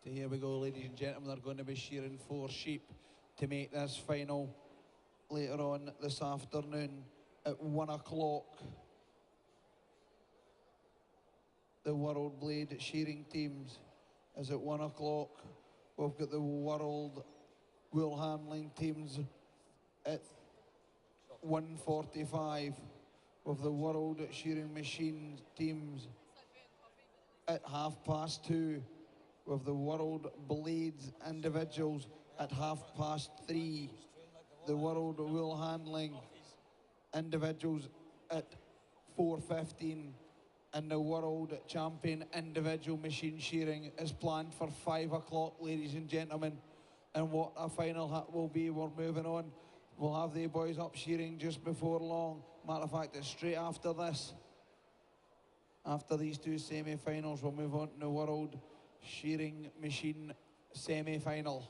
So here we go, ladies and gentlemen. They're going to be shearing 4 sheep to make this final later on this afternoon at 1 o'clock. The World Blade shearing teams is at 1 o'clock. We've got the World Wool Handling teams at 1:45, with the World Shearing Machine teams at 2:30, with the World Blades individuals at 3:30, the World Wool Handling individuals at 4:15, and the World Champion individual machine shearing is planned for 5 o'clock, ladies and gentlemen. And what a final will be, we're moving on. We'll have the boys up shearing just before long. Matter of fact, it's straight after this. After these 2 semi-finals, we'll move on to the World Shearing Machine semi-final.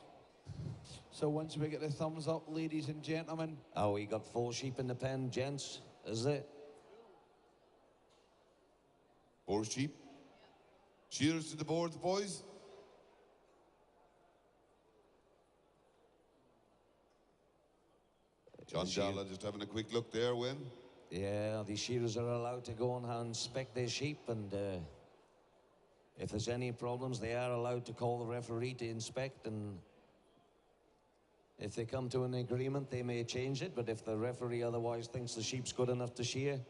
So once we get the thumbs up, ladies and gentlemen. Oh, we got 4 sheep in the pen, gents, is it? 4 sheep. Shears to the boards, boys. John Dalla just having a quick look there, Win. Yeah, the shearers are allowed to go and inspect their sheep, and if there's any problems, they are allowed to call the referee to inspect, and if they come to an agreement, they may change it, but if the referee otherwise thinks the sheep's good enough to shear,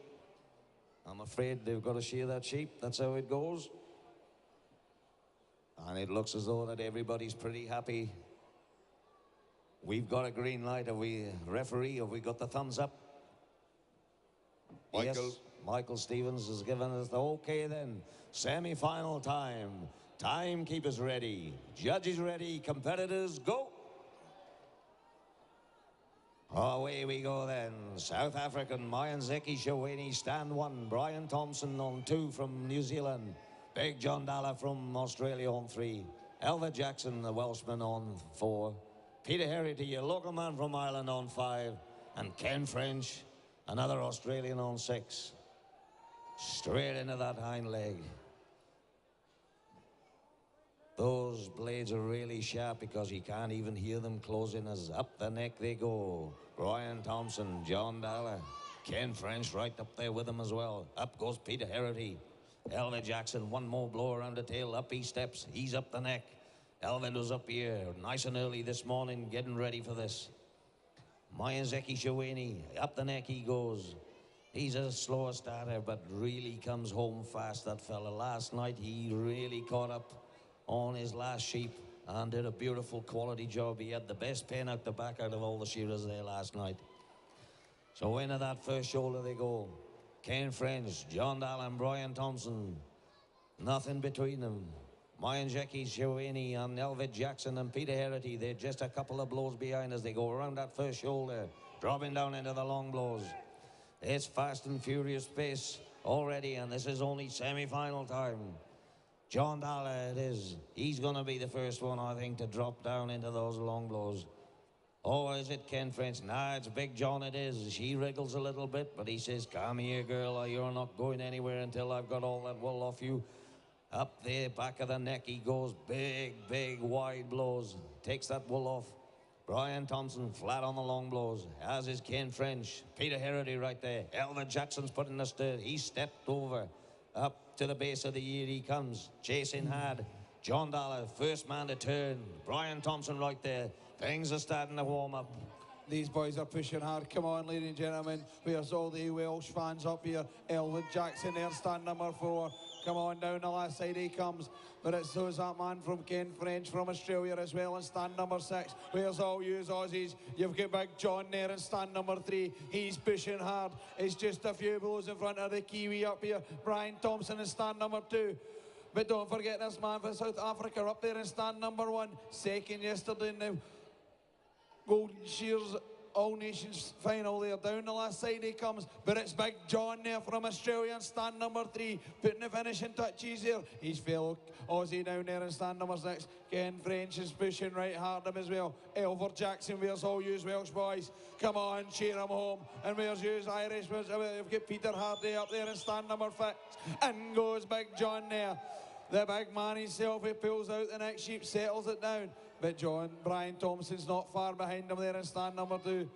I'm afraid they've got to shear that sheep. That's how it goes. And it looks as though that everybody's pretty happy. We've got a green light. Have we, referee, have we got the thumbs up? Michael. Yes, Michael Stevens has given us the okay then. Semi-final time. Timekeepers ready. Judges ready. Competitors go. Away we go then. South African, Mayanzeki Shaweni, stand 1. Brian Thompson on 2 from New Zealand. Big John Dalla from Australia on 3. Elva Jackson, the Welshman, on 4. Peter Herity, a local man from Ireland, on 5. And Ken French, another Australian, on 6. Straight into that hind leg. Those blades are really sharp because you can't even hear them closing as up the neck they go. Brian Thompson, John Dalla, Ken French right up there with him as well. Up goes Peter Herity. Elva Jackson, 1 more blow around the tail. Up he steps. He's up the neck. Elvin was up here nice and early this morning, getting ready for this. Mayanzeki Shaweni, up the neck he goes. He's a slower starter, but really comes home fast, that fella. Last night, he really caught up on his last sheep and did a beautiful quality job. He had the best pen out the back out of all the shearers there last night. So into that first shoulder they go. Ken French, John Dalla, Brian Thompson. Nothing between them. Mayanzeki Shaweni and Elvid Jackson and Peter Herity, they're just a couple of blows behind as they go around that first shoulder, dropping down into the long blows. It's fast and furious pace already, and this is only semi-final time. John Dalla it is. He's going to be the first one, I think, to drop down into those long blows. Oh, is it Ken French? Nah, it's Big John it is. She wriggles a little bit, but he says, come here, girl, you're not going anywhere until I've got all that wool off you. Up there, back of the neck, he goes. Big, wide blows. Takes that wool off. Brian Thompson flat on the long blows, as is Ken French. Peter Herity right there. Elva Jackson's putting the stir. He stepped over. Up to the base of the ear he comes. Chasing hard. John Dalla, first man to turn. Brian Thompson right there. Things are starting to warm up. These boys are pushing hard. Come on, ladies and gentlemen. Where's all the Welsh fans up here? Elwood Jackson there, stand number 4. Come on, down the last side he comes. But it's so's that man from Ken French from Australia as well in stand number 6. Where's all you Aussies? You've got Big John there in stand number 3. He's pushing hard. It's just a few blows in front of the Kiwi up here. Brian Thompson in stand number 2. But don't forget this man from South Africa up there in stand number 1. Second yesterday in the Golden Shears All Nations final there. Down the last side he comes, but it's Big John there from Australia in stand number 3, putting the finishing touches here. He's fellow Aussie down there in stand number 6. Ken French is pushing right hard him as well. Elver Jackson, where's all you Welsh boys? Come on, cheer him home. And where's you Irish? We've got Peter Hardy up there in stand number 6. And goes Big John there. The big man himself, he pulls out the next sheep, settles it down. But Brian Thompson's not far behind him there in stand number 2.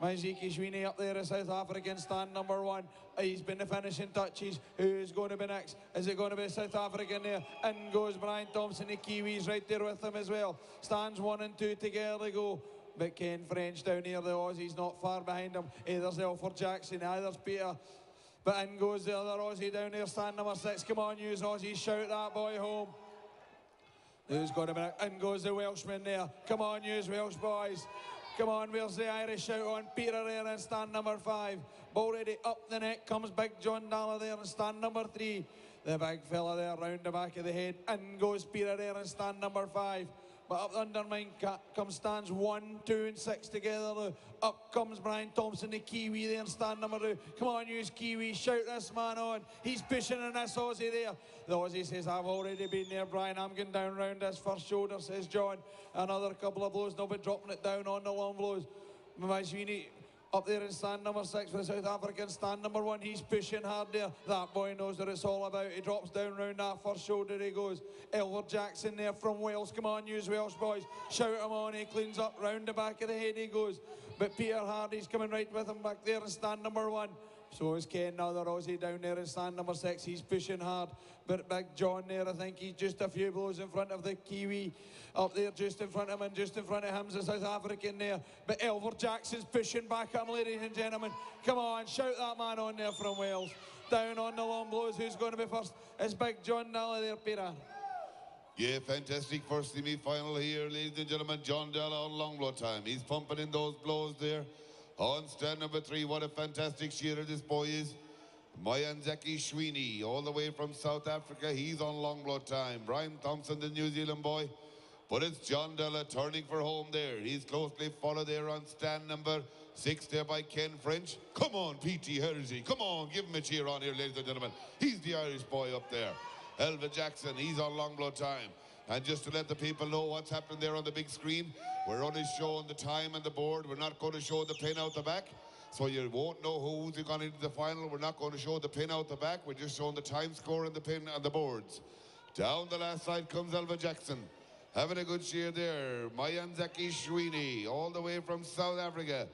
Majiki Sweeney up there, a South African stand number 1. He's been the finishing touches. Who's going to be next? Is it going to be South African there? In goes Brian Thompson, the Kiwis right there with him as well. Stands 1 and 2 together they go. But Ken French down here, the Aussie's not far behind him. Either's Elford Jackson, either's Peter. But in goes the other Aussie down there, stand number 6. Come on, you Aussies, shout that boy home. Who's going to be next? In goes the Welshman there. Come on, you Welsh boys. Come on, where's the Irish shout on? Peter there in stand number 5. Already up the neck comes Big John Dalla there in stand number 3. The big fella there round the back of the head. In goes Peter there in stand number 5. But up under mine comes stands 1, 2 and 6 together. Up comes Brian Thompson, the Kiwi there in stand number 2. Come on, you Kiwi, shout this man on. He's pushing in this Aussie there. The Aussie says, I've already been there, Brian. I'm going down round this first shoulder, says John. Another couple of blows, now but dropping it down on the long blows. Sweeney up there in stand number 6 for the South African. Stand number 1, he's pushing hard there. That boy knows what it's all about. He drops down round that first shoulder, he goes. Elford Jackson there from Wales. Come on, you Welsh boys. Shout him on, he cleans up round the back of the head he goes. But Peter Hardy's coming right with him back there in stand number 1. So is Ken, now the Aussie down there in stand number 6. He's pushing hard. But Big John there, I think he's just a few blows in front of the Kiwi. Up there just in front of him, and just in front of him's the South African there. But Elford Jackson's pushing back up, ladies and gentlemen. Come on, shout that man on there from Wales. Down on the long blows, who's going to be first? It's Big John Dalla there, Peter. Yeah, fantastic first semi-final here, ladies and gentlemen. John Dalla on long blow time. He's pumping in those blows there. On stand number 3, what a fantastic shearer this boy is. Mayanzaki Sweeney, all the way from South Africa. He's on long blow time. Brian Thompson, the New Zealand boy. But it's John Dalla turning for home there. He's closely followed there on stand number 6 there by Ken French. Come on, P.T. Hersey. Come on, give him a cheer on here, ladies and gentlemen. He's the Irish boy up there. Elva Jackson, he's on long blow time. And just to let the people know what's happening there on the big screen, we're only showing the time and the board. We're not going to show the pin out the back. So you won't know who's gone into the final. We're not going to show the pin out the back. We're just showing the time score and the pin and the boards. Down the last side comes Elva Jackson. Having a good shear there. Mayanzaki Sweeney, all the way from South Africa.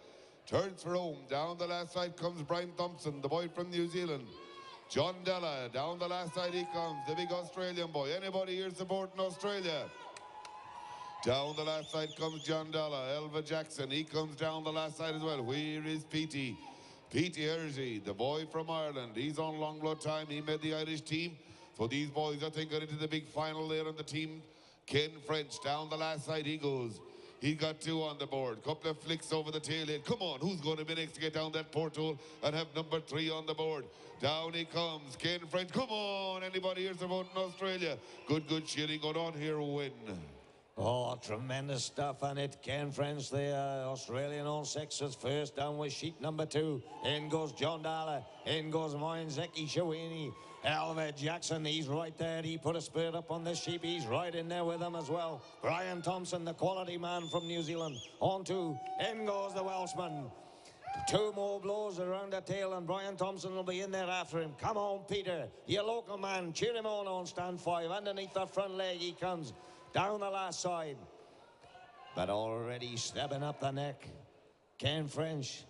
Turns for home. Down the last side comes Brian Thompson, the boy from New Zealand. John Dalla, down the last side he comes, the big Australian boy. Anybody here supporting Australia? Down the last side comes John Dalla. Elva Jackson, he comes down the last side as well. Where is Petey? Petey Hersey, the boy from Ireland. He's on long blow time. He made the Irish team. So these boys, I think, are into the big final there on the team. Ken French, down the last side he goes. He got 2 on the board. Couple of flicks over the tail end. Come on, who's going to be next to get down that porthole and have number 3 on the board? Down he comes. Ken French, come on. Anybody here supporting Australia? Good shearing going on here, win. Oh, tremendous stuff on it. Ken French, the Australian on 6 is first. Down with sheep number 2. In goes John Dalla. In goes Moinzeki Shawini. Elva Jackson, he's right there. He put a spirit up on this sheep. He's right in there with him as well. Brian Thompson, the quality man from New Zealand. On 2. In goes the Welshman. 2 more blows around the tail and Brian Thompson will be in there after him. Come on, Peter, your local man. Cheer him on stand 5. Underneath the front leg he comes. Down the last side. But already stepping up the neck. Ken French.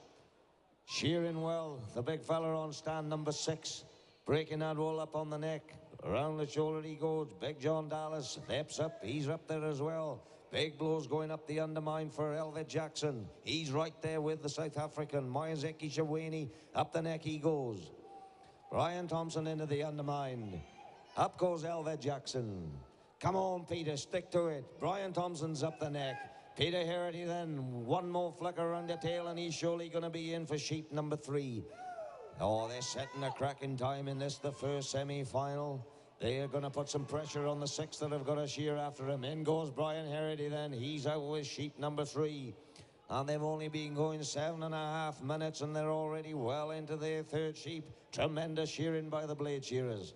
Shearing well. The big fella on stand number 6. Breaking that roll up on the neck. Around the shoulder he goes. Big John Dallas steps up. He's up there as well. Big blows going up the undermine for Elva Jackson. He's right there with the South African. Moyazeki Shawini. Up the neck he goes. Brian Thompson into the undermine. Up goes Elva Jackson. Come on, Peter, stick to it. Brian Thompson's up the neck. Peter Herity then. 1 more flick around the tail and he's surely going to be in for sheep number 3. Oh, they're setting a cracking time in this, the first semi-final. They're going to put some pressure on the 6 that have got a shear after him. In goes Brian Herity then. He's out with sheep number 3. And they've only been going 7.5 minutes and they're already well into their 3rd sheep. Tremendous shearing by the blade shearers.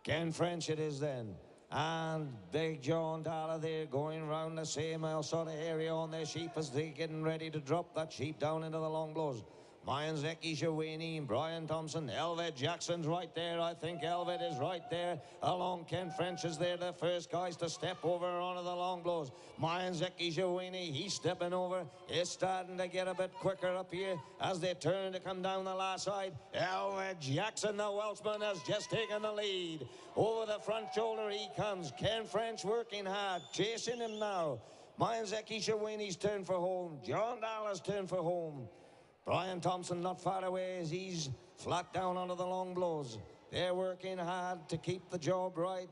Ken French it is then. And Big John Dalla there going around the same sort of area on their sheep as they're getting ready to drop that sheep down into the long blows. Zeki Shawini, Brian Thompson, Elvet Jackson's right there. I think Elvet is right there. Along Ken French is there, the first guys to step over onto the long blows. Zeki Shawini, he's stepping over. He's starting to get a bit quicker up here as they turn to come down the last side. Elvet Jackson, the Welshman, has just taken the lead. Over the front shoulder he comes. Ken French working hard, chasing him now. Zeki Shawini's turn for home. John Dallas' turn for home. Brian Thompson not far away as he's flat down onto the long blows. They're working hard to keep the job right.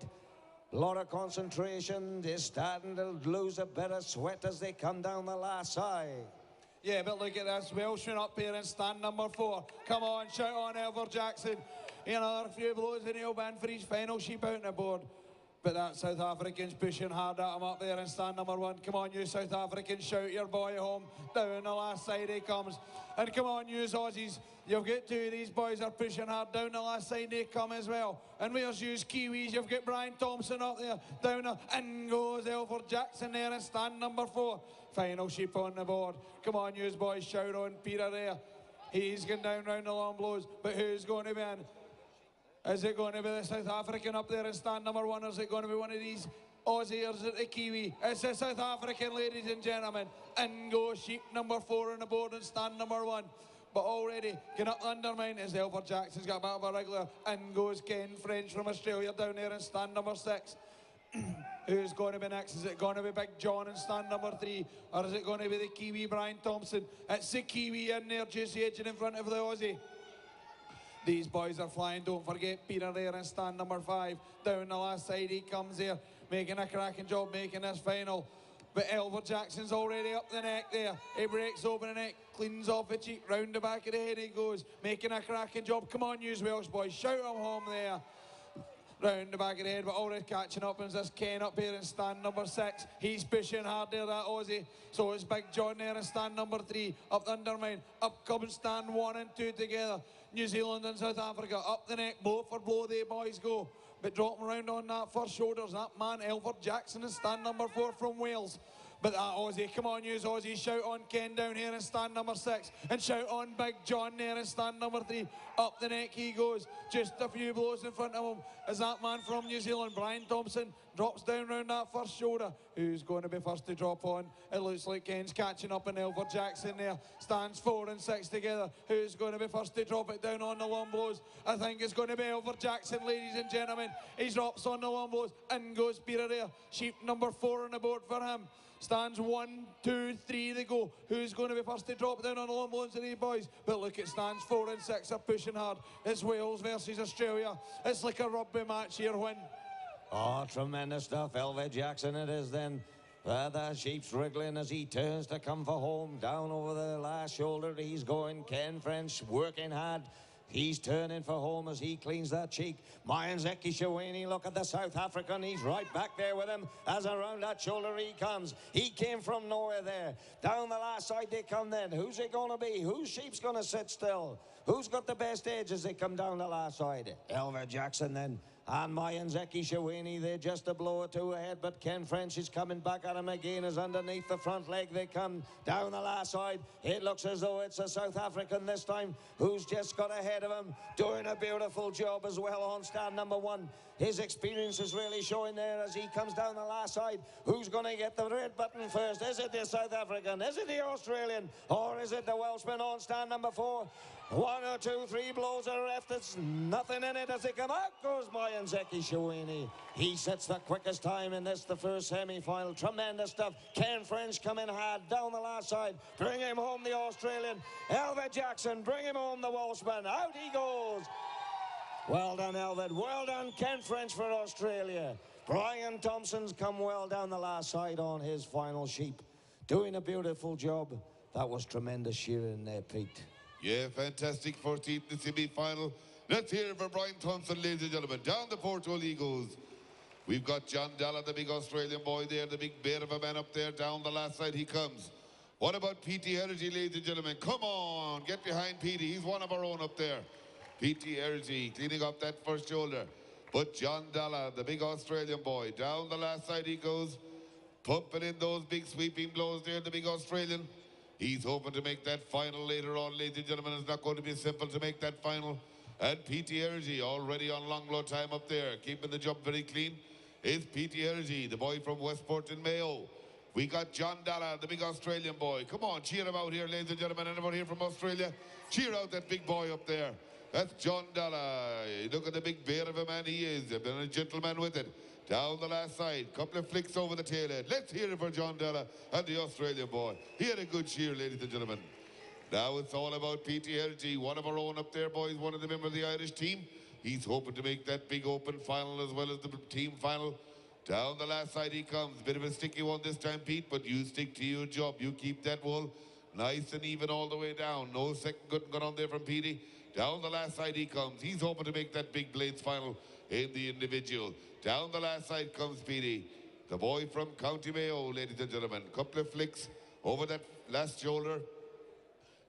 A lot of concentration. They're starting to lose a bit of sweat as they come down the last side. Yeah, but look at this Welshman up here in stand number 4. Come on, shout on Elver Jackson. Another few blows and he'll win for his final sheep out on the board. But that South African's pushing hard at him up there in stand number 1. Come on, you South Africans, shout your boy home. Down the last side he comes. And come on, you Aussies. You've got 2 of these boys are pushing hard. Down the last side they come as well. And where's you Kiwis? You've got Brian Thompson up there. Down the, and goes Elford Jackson there in stand number 4. Final sheep on the board. Come on, you boys, shout on Peter there. He's going down round the long blows. But who's going to win? Is it going to be the South African up there in stand number 1, or is it going to be one of these Aussie, or is it the Kiwi? It's the South African, ladies and gentlemen. And goes sheep number 4 on the board in stand number 1. But already, can up undermine as Elford Jackson's got a bit of a regular. And goes Ken French from Australia down there in stand number 6. Who's going to be next? Is it going to be Big John in stand number 3? Or is it going to be the Kiwi Brian Thompson? It's the Kiwi in there, just edging in front of the Aussie. These boys are flying. Don't forget Peter there in stand number 5. Down the last side he comes there, making a cracking job, making this final. But Elver Jackson's already up the neck there. He breaks open the neck, cleans off the cheek, round the back of the head he goes, making a cracking job. Come on, you Welsh boys, shout him home there. Round the back of the head, but already catching up is this Ken up here in stand number 6. He's pushing hard there, that Aussie. So it's Big John there in stand number 3. Up the undermine. Up comes stand 1 and 2 together. New Zealand and South Africa. Up the neck, blow for blow, they boys go. But dropping around on that first shoulders, that man, Elford Jackson, in stand number 4 from Wales. But that Aussie, come on, you Aussie, shout on Ken down here in stand number 6. And shout on Big John there in stand number 3. Up the neck he goes. Just a few blows in front of him as that man from New Zealand, Brian Thompson, drops down round that first shoulder. Who's going to be first to drop on? It looks like Ken's catching up in Elford Jackson there. Stands 4 and 6 together. Who's going to be first to drop it down on the long blows? I think it's going to be Elford Jackson, ladies and gentlemen. He drops on the long blows and goes Peter there. Sheep number 4 on the board for him. Stands 1, 2, 3 they go. Who's going to be first to drop down on the long blows of these boys? But look, it stands 4 and 6 are pushing hard. It's Wales versus Australia. It's like a rugby match here, Win. Oh, tremendous stuff. Elvet Jackson it is then. The sheep's wriggling as he turns to come for home. Down over the last shoulder he's going. Ken French working hard. He's turning for home as he cleans that cheek. Zeki Shawini, look at the South African. He's right back there with him as around that shoulder he comes. He came from nowhere there. Down the last side they come then. Who's it going to be? Whose sheep's going to sit still? Who's got the best edge as they come down the last side? Elver Jackson then. And Zeki Shawini, they're just a blow or 2 ahead, but Ken French is coming back at him again as underneath the front leg they come down the last side. It looks as though it's a South African this time who's just got ahead of him, doing a beautiful job as well on stand number 1. His experience is really showing there as he comes down the last side. Who's going to get the red button first? Is it the South African? Is it the Australian? Or is it the Welshman on stand number 4? 1 or 2, 3 blows are left. It's nothing in it as they come out. Goes Zeki Shawini. He sets the quickest time in this, the first semi-final. Tremendous stuff. Ken French coming hard down the last side. Bring him home, the Australian. Elvet Jackson, bring him home, the Welshman. Out he goes. Well done, Elvet. Well done, Ken French for Australia. Brian Thompson's come well down the last side on his final sheep. Doing a beautiful job. That was tremendous shearing there, Pete. Yeah, fantastic 14th, the semi-final. Let's hear it for Brian Thompson, ladies and gentlemen. Down the Portugal he goes. We've got John Dalla, the big Australian boy there, the big bear of a man up there. Down the last side he comes. What about P.T. Heritage, ladies and gentlemen? Come on, get behind P.T. He's one of our own up there. P.T. Heritage cleaning up that first shoulder. But John Dalla, the big Australian boy, down the last side he goes. Pumping in those big sweeping blows there, the big Australian. He's hoping to make that final later on, ladies and gentlemen. It's not going to be simple to make that final. And P.T. Hergy already on long low time up there, keeping the jump very clean, is P.T. Hergy, the boy from Westport in Mayo. We got John Dalla, the big Australian boy. Come on, cheer him out here, ladies and gentlemen. Anyone here from Australia? Cheer out that big boy up there. That's John Dalla. Look at the big bear of a man he is. Been a gentleman with it. Down the last side, couple of flicks over the tailhead. Let's hear it for John Dalla and the Australian boy. He had a good cheer, ladies and gentlemen. Now it's all about P.T. Hergy, one of our own up there, boys, one of the members of the Irish team. He's hoping to make that big open final as well as the team final. Down the last side he comes. Bit of a sticky one this time, Pete, but you stick to your job. You keep that wool nice and even all the way down. No second good gun on there from Petey. Down the last side he comes. He's hoping to make that big blades final in the individual. Down the last side comes Petey, the boy from County Mayo, ladies and gentlemen. Couple of flicks over that last shoulder.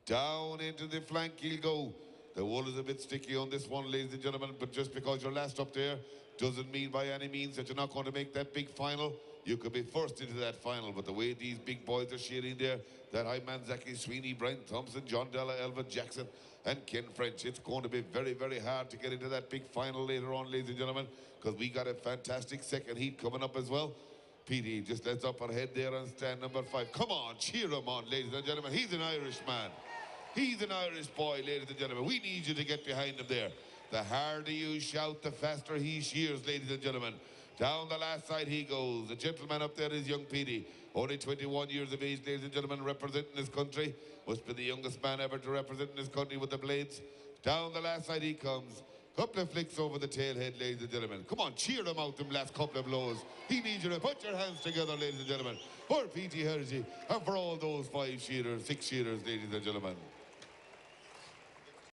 Down into the flank he'll go. The wool is a bit sticky on this one, ladies and gentlemen, but just because you're last up there doesn't mean by any means that you're not going to make that big final. You could be first into that final, but the way these big boys are shearing there, that high man Zachary Sweeney, Brian Thompson, John Della, Elvin Jackson, and Ken French, it's going to be very, very hard to get into that big final later on, ladies and gentlemen, because we got a fantastic second heat coming up as well. Petey just lets up ahead there on stand number 5. Come on, cheer him on, ladies and gentlemen. He's an Irish man. He's an Irish boy, ladies and gentlemen. We need you to get behind him there. The harder you shout, the faster he shears, ladies and gentlemen. Down the last side he goes. The gentleman up there is young Petey. Only 21 years of age, ladies and gentlemen, representing his country. Must be the youngest man ever to represent his country with the blades. Down the last side he comes. Couple of flicks over the tailhead, ladies and gentlemen. Come on, cheer him out them last couple of blows. He needs you to put your hands together, ladies and gentlemen, for P.T. Hergy and for all those 5 shearers, 6 shearers, ladies and gentlemen.